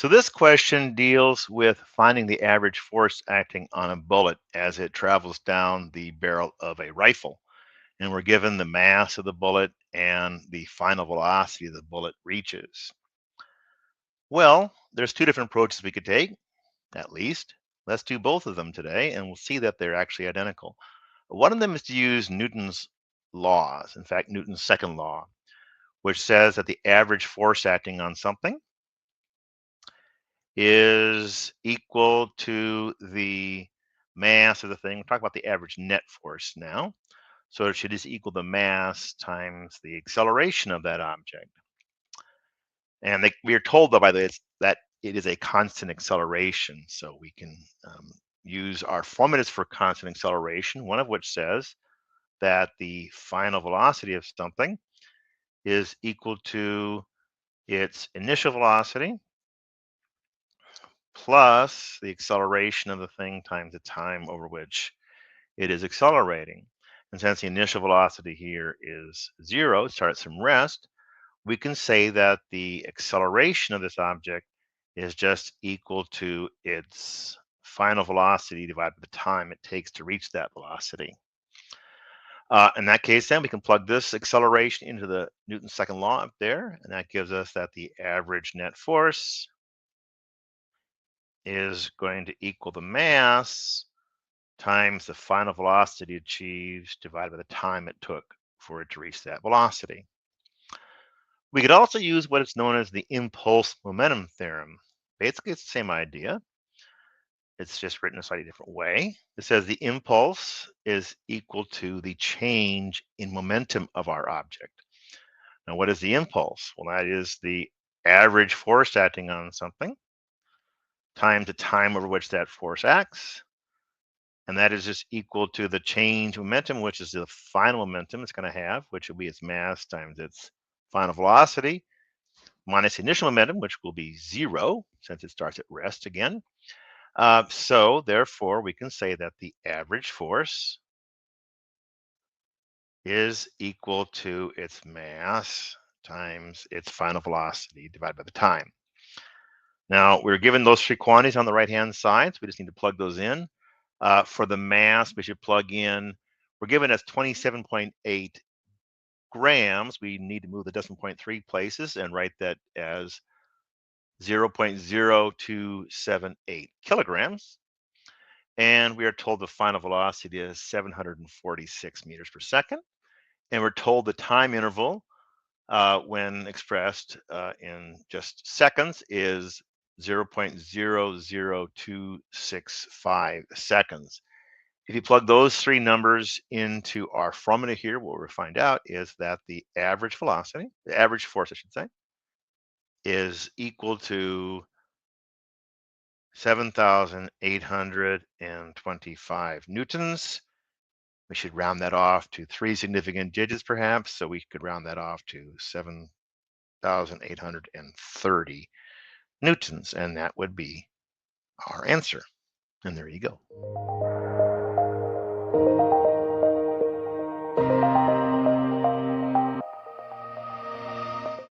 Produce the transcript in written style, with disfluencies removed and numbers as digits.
So this question deals with finding the average force acting on a bullet as it travels down the barrel of a rifle. And we're given the mass of the bullet and the final velocity the bullet reaches. Well, there's two different approaches we could take, at least. Let's do both of them today, and we'll see that they're actually identical. One of them is to use Newton's laws, in fact, Newton's second law, which says that the average force acting on something is equal to the mass of the thing. We'll talk about the average net force now. So it should just equal the mass times the acceleration of that object. And we are told, though, by the way, that it is a constant acceleration. So we can use our formulas for constant acceleration, one of which says that the final velocity of something is equal to its initial velocity plus the acceleration of the thing times the time over which it is accelerating. And since the initial velocity here is 0, it starts from rest, we can say that the acceleration of this object is just equal to its final velocity divided by the time it takes to reach that velocity. In that case, then we can plug this acceleration into the Newton's second law up there, and that gives us that the average net force is going to equal the mass times the final velocity achieved divided by the time it took for it to reach that velocity. We could also use what is known as the impulse momentum theorem. Basically, it's the same idea. It's just written a slightly different way. It says the impulse is equal to the change in momentum of our object. Now, what is the impulse? Well, that is the average force acting on something times the time over which that force acts. And that is just equal to the change momentum, which is the final momentum it's going to have, which will be its mass times its final velocity, minus the initial momentum, which will be 0, since it starts at rest again. So therefore, we can say that the average force is equal to its mass times its final velocity divided by the time. Now, we're given those three quantities on the right-hand side, so we just need to plug those in. For the mass, we should plug in, we're given as 27.8 grams. We need to move the decimal point 3 places and write that as 0.0278 kilograms. And we are told the final velocity is 746 meters per second. And we're told the time interval, when expressed in just seconds, is 0.00265 seconds. If you plug those three numbers into our formula here, what we'll find out is that the average velocity, the average force, I should say, is equal to 7,825 newtons. We should round that off to 3 significant digits, perhaps, so we could round that off to 7,830 newtons, and that would be our answer. And there you go.